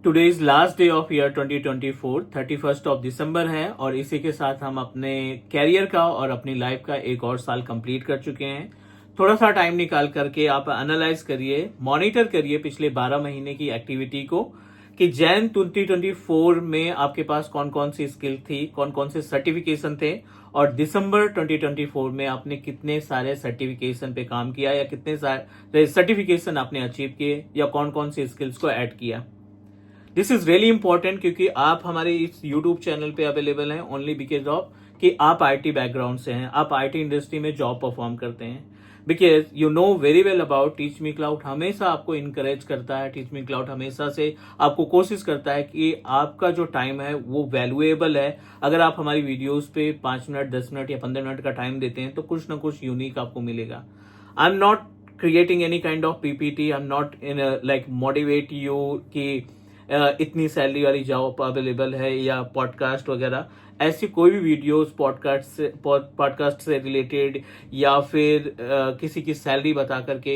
Today is last day of year 2024, 31st of December है और इसी के साथ हम अपने कैरियर का और अपनी लाइफ का एक और साल कंप्लीट कर चुके हैं। थोड़ा सा टाइम निकाल करके आप एनालाइज करिए, मॉनिटर करिए पिछले 12 महीने की एक्टिविटी को कि जैन 2024 में आपके पास कौन कौन सी स्किल थी, कौन कौन से सर्टिफिकेशन थे और दिसंबर 2024 में आपने कितने सारे सर्टिफिकेशन पे काम किया या कितने सारे सर्टिफिकेशन आपने अचीव किए या कौन कौन सी स्किल्स को ऐड किया। दिस इज रियली इंपॉर्टेंट क्योंकि आप हमारे इस यूट्यूब चैनल पे अवेलेबल हैं ओनली बिकॉज ऑफ कि आप आईटी बैकग्राउंड से हैं, आप आईटी इंडस्ट्री में जॉब परफॉर्म करते हैं। Because you know very well about teach me cloud हमेशा आपको इनकरेज करता है, टीच मी क्लाउड हमेशा से आपको कोशिश करता है कि आपका जो टाइम है वो वैल्यूएबल है। अगर आप हमारी वीडियोस पे 5 मिनट 10 मिनट या 15 मिनट का टाइम देते हैं तो कुछ ना कुछ यूनिक आपको मिलेगा। I am not creating any kind of PPT, I am not in like motivate you कि इतनी सैलरी वाली जॉब अवेलेबल है या पॉडकास्ट वगैरह, ऐसी कोई भी वीडियोस पॉडकास्ट से रिलेटेड या फिर किसी की सैलरी बता करके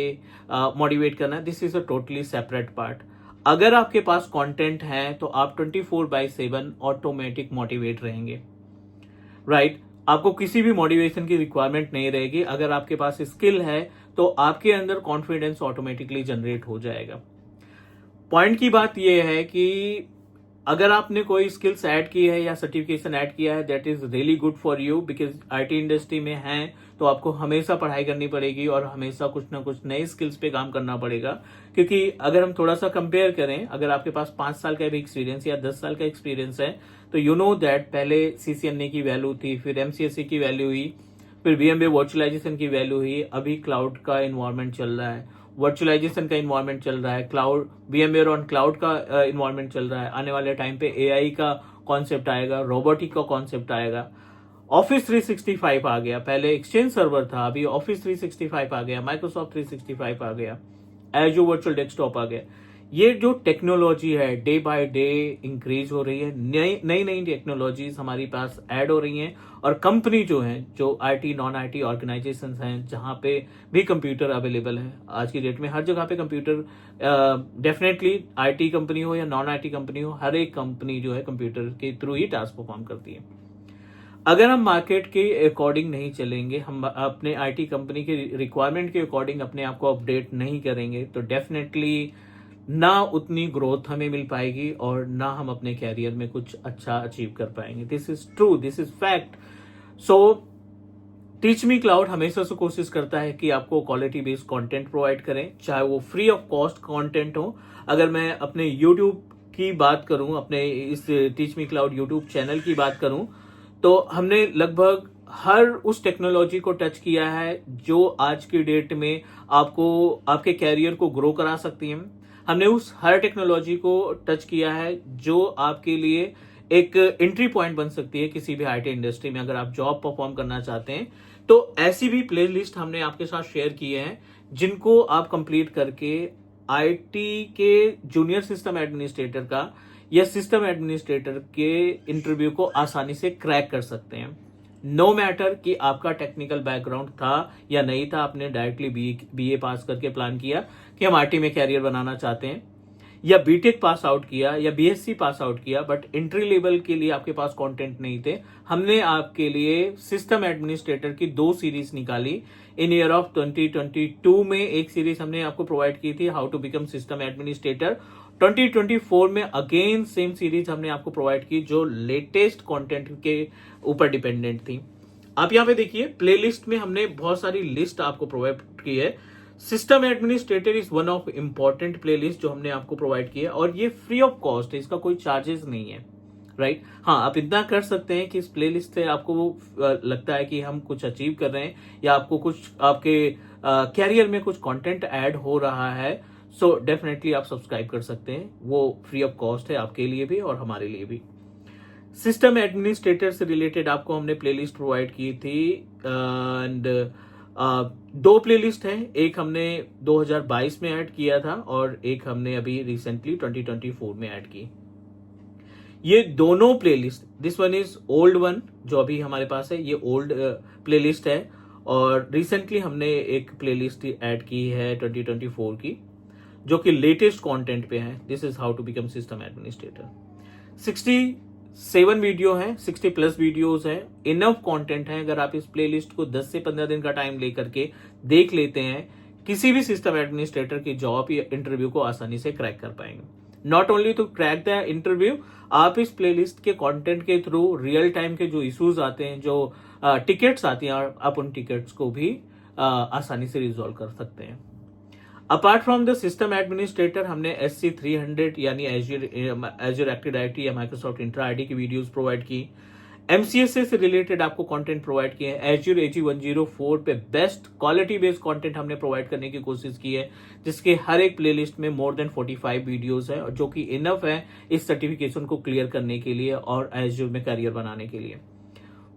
मोटिवेट करना, this is a totally separate part. अगर आपके पास कंटेंट है तो आप 24/7 ऑटोमेटिक मोटिवेट रहेंगे, राइट? आपको किसी भी मोटिवेशन की रिक्वायरमेंट नहीं रहेगी। अगर आपके पास स्किल है तो आपके अंदर कॉन्फिडेंस ऑटोमेटिकली जनरेट हो जाएगा। पॉइंट की बात यह है कि अगर आपने कोई स्किल्स ऐड की है या सर्टिफिकेशन ऐड किया है, that is really good for you because IT industry में हैं तो आपको हमेशा पढ़ाई करनी पड़ेगी और हमेशा कुछ ना कुछ नए स्किल्स पे काम करना पड़ेगा। क्योंकि अगर हम थोड़ा सा कंपेयर करें, अगर आपके पास 5 साल का भी एक्सपीरियंस या 10 साल का एक्सपीरियंस है तो यू नो दैट पहले सीसीएनए की वैल्यू थी, फिर एमसीएसई की वैल्यू हुई, फिर वीएमवे वर्चुअलाइजेशन की वैल्यू हुई, अभी क्लाउड का इन्वायरमेंट चल रहा है, वर्चुअलाइजेशन का इन्वायरमेंट चल रहा है, क्लाउड वीएमवेयर ऑन क्लाउड का इन्वायरमेंट चल रहा है। आने वाले टाइम पे एआई का कॉन्सेप्ट आएगा, रोबोटिक का कॉन्सेप्ट आएगा, ऑफिस 365 आ गया, पहले एक्सचेंज सर्वर था, अभी ऑफिस 365 आ गया, माइक्रोसॉफ्ट 365 आ गया, एजूर वर्चुअल डेस्कटॉप आ गया। ये जो टेक्नोलॉजी है डे बाय डे इंक्रीज हो रही है, नई नई टेक्नोलॉजीज हमारे पास ऐड हो रही हैं और कंपनी जो है, जो आईटी नॉन आईटी ऑर्गेनाइजेशंस हैं जहां पे भी कंप्यूटर अवेलेबल है, आज की डेट में हर जगह पे कंप्यूटर, डेफिनेटली आईटी कंपनी हो या नॉन आईटी कंपनी हो, हर एक कंपनी जो है कंप्यूटर के थ्रू ही टास्क परफॉर्म करती है। अगर हम मार्केट के अकॉर्डिंग नहीं चलेंगे, हम अपने आईटी कंपनी के रिक्वायरमेंट के अकॉर्डिंग अपने आप को अपडेट नहीं करेंगे तो डेफिनेटली ना उतनी ग्रोथ हमें मिल पाएगी और ना हम अपने कैरियर में कुछ अच्छा अचीव कर पाएंगे। This is true, this is fact. So teach me cloud हमेशा से कोशिश करता है कि आपको क्वालिटी बेस्ड कंटेंट प्रोवाइड करें, चाहे वो फ्री ऑफ कॉस्ट कंटेंट हो। अगर मैं अपने यूट्यूब की बात करूं, अपने इस teach me cloud YouTube channel की बात करूं, तो हमने लगभग हर उस टेक्नोलॉजी को टच किया है जो आज की डेट में आपको आपके कैरियर को ग्रो करा सकती है। हमने उस हर टेक्नोलॉजी को टच किया है जो आपके लिए एक एंट्री पॉइंट बन सकती है किसी भी आईटी इंडस्ट्री में। अगर आप जॉब परफॉर्म करना चाहते हैं तो ऐसी भी प्लेलिस्ट हमने आपके साथ शेयर किए हैं जिनको आप कंप्लीट करके आईटी के जूनियर सिस्टम एडमिनिस्ट्रेटर का या सिस्टम एडमिनिस्ट्रेटर के इंटरव्यू को आसानी से क्रैक कर सकते हैं। नो मैटर कि आपका टेक्निकल बैकग्राउंड था या नहीं था, आपने डायरेक्टली बीए पास करके प्लान किया कि हम आईटी में कैरियर बनाना चाहते हैं, या बीटेक पास आउट किया या बीएससी पास आउट किया बट एंट्री लेवल के लिए आपके पास कंटेंट नहीं थे। हमने आपके लिए सिस्टम एडमिनिस्ट्रेटर की 2 सीरीज निकाली। इन ईयर ऑफ 2022 में एक सीरीज हमने आपको प्रोवाइड की थी, how to become system administrator. 2024 में अगेन सेम सीरीज हमने आपको प्रोवाइड की जो लेटेस्ट कंटेंट के ऊपर डिपेंडेंट थी। आप यहाँ पे देखिए प्लेलिस्ट में हमने बहुत सारी लिस्ट आपको प्रोवाइड की है। System administrator is one of important playlist जो हमने आपको प्रोवाइड किया और ये फ्री ऑफ कॉस्ट है, इसका कोई चार्जेस नहीं है, राइट? हाँ, आप इतना कर सकते हैं कि इस प्लेलिस्ट से आपको लगता है कि हम कुछ अचीव कर रहे हैं या आपको कुछ आपके कैरियर में कुछ कंटेंट ऐड हो रहा है, सो डेफिनेटली आप सब्सक्राइब कर सकते हैं। वो फ्री ऑफ कॉस्ट है आपके लिए भी और हमारे लिए भी। सिस्टम एडमिनिस्ट्रेटर से रिलेटेड आपको हमने प्लेलिस्ट प्रोवाइड की थी एंड 2 प्लेलिस्ट हैं, एक हमने 2022 में ऐड किया था और एक हमने अभी रिसेंटली 2024 में ऐड की। ये दोनों playlist, this one is old one जो अभी हमारे पास है, ये ओल्ड प्लेलिस्ट है और रिसेंटली हमने एक प्लेलिस्ट ऐड की है 2024 की। जो कि लेटेस्ट कंटेंट पे है। This is how to become system administrator. 67 video है, 60 प्लस वीडियोस है, इनफ कंटेंट है। अगर आप इस प्लेलिस्ट को 10 से 15 दिन का टाइम लेकर के देख लेते हैं, किसी भी सिस्टम एडमिनिस्ट्रेटर की जॉब या इंटरव्यू को आसानी से क्रैक कर पाएंगे। Not only to crack the interview, आप इस प्लेलिस्ट के कंटेंट के थ्रू रियल टाइम के जो इश्यूज आते हैं, जो टिकट्स आती हैं, आप उन टिकट्स को भी आसानी से रिजॉल्व कर सकते हैं। Apart from the system administrator, हमने SC300 यानी एज्योर एक्टिव डायरेक्टरी या माइक्रोसॉफ्ट इंट्रा आईडी की वीडियोस प्रोवाइड की। MCSA से रिलेटेड आपको कंटेंट प्रोवाइड किए हैं। एज्योर AG104 पे बेस्ट क्वालिटी बेस्ड कंटेंट हमने प्रोवाइड करने की कोशिश की है, जिसके हर एक प्लेलिस्ट में मोर देन 45 वीडियोस है, जो कि इनफ है इस सर्टिफिकेशन को क्लियर करने के लिए और एज्योर में करियर बनाने के लिए।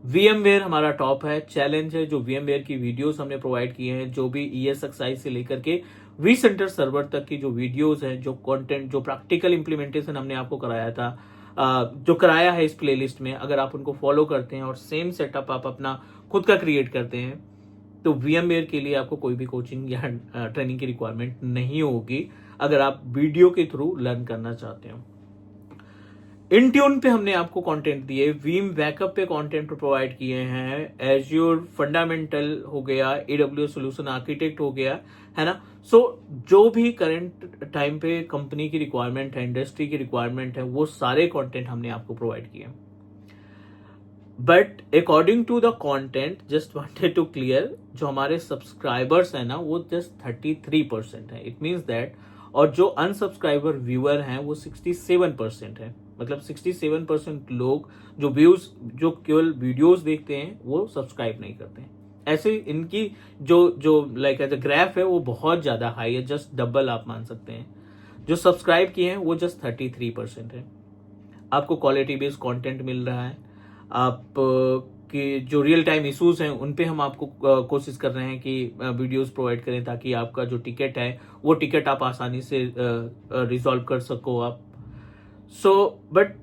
VMware हमारा टॉप है, चैलेंज है, जो VMware की वीडियोस हमने प्रोवाइड किए हैं, जो भी ESXi से लेकर के vCenter सर्वर तक की जो वीडियोस हैं, जो कंटेंट, जो प्रैक्टिकल इंप्लीमेंटेशन हमने आपको कराया था, जो कराया है इस प्लेलिस्ट में, अगर आप उनको फॉलो करते हैं और सेम सेटअप आप अपना खुद का क्रिएट करते हैं, तो VMware के लिए आपको कोई भी कोचिंग या ट्रेनिंग की रिक्वायरमेंट नहीं होगी, अगर आप वीडियो के थ्रू लर्न करना चाहते हो। इंट्यून पे हमने आपको कंटेंट दिए, वीम बैकअप पे कंटेंट प्रोवाइड किए हैं, एज्योर फंडामेंटल हो गया, AWS सोल्यूशन आर्किटेक्ट हो गया, है ना। सो जो भी करंट टाइम पे कंपनी की रिक्वायरमेंट है, इंडस्ट्री की रिक्वायरमेंट है, वो सारे कंटेंट हमने आपको प्रोवाइड किए। But according to the content, just wanted to clear, जो हमारे सब्सक्राइबर्स है ना, वो जस्ट 33% है। इट मीन्स दैट, और जो अनसब्सक्राइबर व्यूअर हैं वो 67% है। मतलब 67% लोग जो केवल वीडियोस देखते हैं, वो सब्सक्राइब नहीं करते हैं। ऐसे इनकी जो लाइक एज अ ग्राफ है, वो बहुत ज्यादा हाई है, जस्ट डबल आप मान सकते हैं। जो सब्सक्राइब किए हैं वो जस्ट 33% है। आपको क्वालिटी बेस्ड कंटेंट मिल रहा है, आप कि जो रियल टाइम इश्यूज हैं उन पे हम आपको कोशिश कर रहे हैं कि वीडियोस प्रोवाइड करें, ताकि आपका जो टिकट है वो टिकट आप आसानी से रिजॉल्व कर सको आप। बट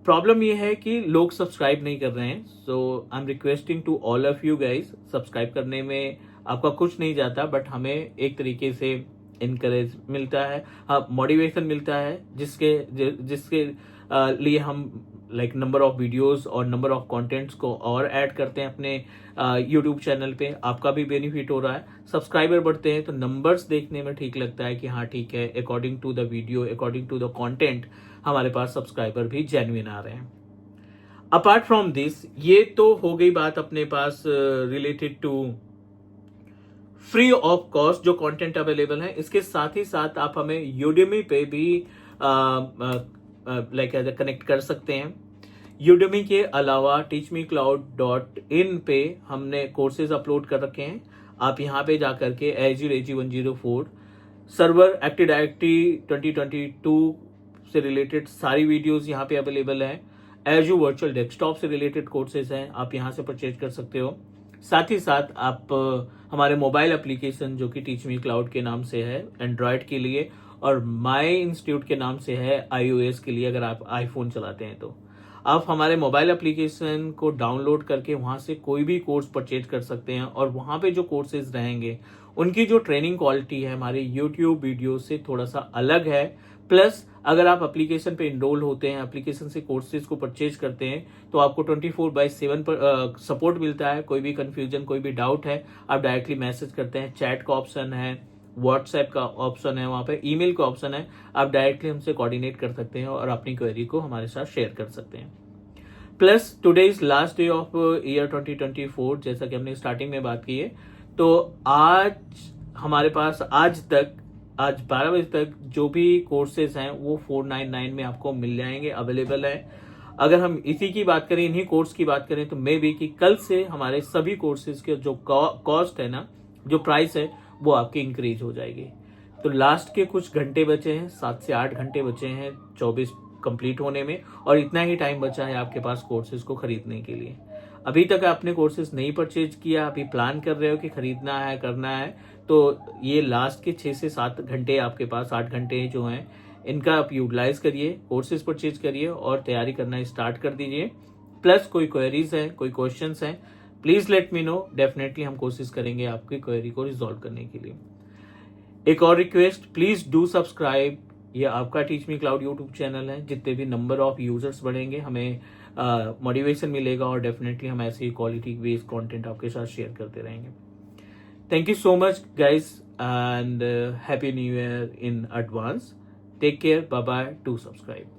प्रॉब्लम ये है कि लोग सब्सक्राइब नहीं कर रहे हैं। So I am requesting to all of you guys, subscribe करने में आपका कुछ नहीं जाता, बट हमें एक तरीके से इनकरेज मिलता है, मोटिवेशन मिलता है, जिसके लिए हम लाइक नंबर ऑफ वीडियोस और नंबर ऑफ कंटेंट्स को और ऐड करते हैं अपने यूट्यूब चैनल पे। आपका भी बेनिफिट हो रहा है, सब्सक्राइबर बढ़ते हैं तो नंबर्स देखने में ठीक लगता है कि हाँ ठीक है, according to the video, according to the content, हमारे पास सब्सक्राइबर भी जेन्युइन आ रहे हैं। अपार्ट फ्रॉम दिस, ये तो हो गई बात अपने पास related to free of cost जो कंटेंट अवेलेबल है। इसके साथ ही साथ आप हमें यूडेमी पे भी लाइक एज कनेक्ट कर सकते हैं। यूडेमी के अलावा teachmecloud.in पे हमने कोर्सेज अपलोड कर रखे हैं। आप यहाँ पे जाकर के azure AG104 server active directory 2022 से रिलेटेड सारी वीडियोस यहाँ पे अवेलेबल है। एज्योर वर्चुअल डेस्कटॉप से रिलेटेड कोर्सेज हैं, आप यहाँ से परचेज कर सकते हो। साथ ही साथ आप हमारे मोबाइल एप्लीकेशन जो कि टीच मी क्लाउड के नाम से है एंड्रॉयड के लिए, और माई इंस्टीट्यूट के नाम से है iOS के लिए, अगर आप आईफोन चलाते हैं तो आप हमारे मोबाइल एप्लीकेशन को डाउनलोड करके वहां से कोई भी कोर्स परचेज कर सकते हैं। और वहां पे जो कोर्सेज रहेंगे उनकी जो ट्रेनिंग क्वालिटी है हमारे यूट्यूब वीडियो से थोड़ा सा अलग है। प्लस अगर आप एप्लीकेशन पे इनरोल होते हैं, एप्लीकेशन से कोर्सेज को परचेज करते हैं, तो आपको 24/7 पर सपोर्ट मिलता है। कोई भी कंफ्यूजन, कोई भी डाउट है, आप डायरेक्टली मैसेज करते हैं। चैट का ऑप्शन है, व्हाट्सएप का ऑप्शन है, वहां पे ईमेल का ऑप्शन है, आप डायरेक्टली हमसे कोऑर्डिनेट कर सकते हैं और अपनी क्वेरी को हमारे साथ शेयर कर सकते हैं। Plus today is last day of year 2024, जैसा कि हमने स्टार्टिंग में बात की है। तो आज हमारे पास आज 12 बजे तक जो भी कोर्सेज हैं वो 499 में आपको मिल जाएंगे, अवेलेबल है। अगर हम इसी की बात करें, इन्हीं कोर्स की बात करें, तो मे बी कि कल से हमारे सभी कोर्सेज के जो कॉस्ट है ना, जो प्राइस है, वो आपकी इंक्रीज हो जाएगी। तो लास्ट के कुछ घंटे बचे हैं, 7 से 8 घंटे बचे हैं 24 कंप्लीट होने में, और इतना ही टाइम बचा है आपके पास कोर्सेज को खरीदने के लिए। अभी तक आपने कोर्सेज नहीं परचेज किया, अभी प्लान कर रहे हो कि खरीदना है, करना है, तो ये लास्ट के 6 से 7 घंटे आपके पास, 8 घंटे जो हैं, इनका आप यूटिलाइज करिए, कोर्सेज परचेज करिए और तैयारी करना स्टार्ट कर दीजिए। प्लस कोई क्वेरीज है, कोई क्वेश्चंस हैं, please let me know. Definitely हम कोशिश करेंगे आपकी क्वेरी को रिजॉल्व करने के लिए। एक और रिक्वेस्ट, प्लीज डू सब्सक्राइब। ये आपका teach me cloud YouTube channel है। जितने भी नंबर ऑफ यूजर्स बढ़ेंगे हमें मोटिवेशन मिलेगा और डेफिनेटली हम ऐसे ही क्वालिटी बेस्ड कंटेंट आपके साथ शेयर करते रहेंगे। Thank you so much guys and happy new year in advance. Take care, bye bye, do subscribe.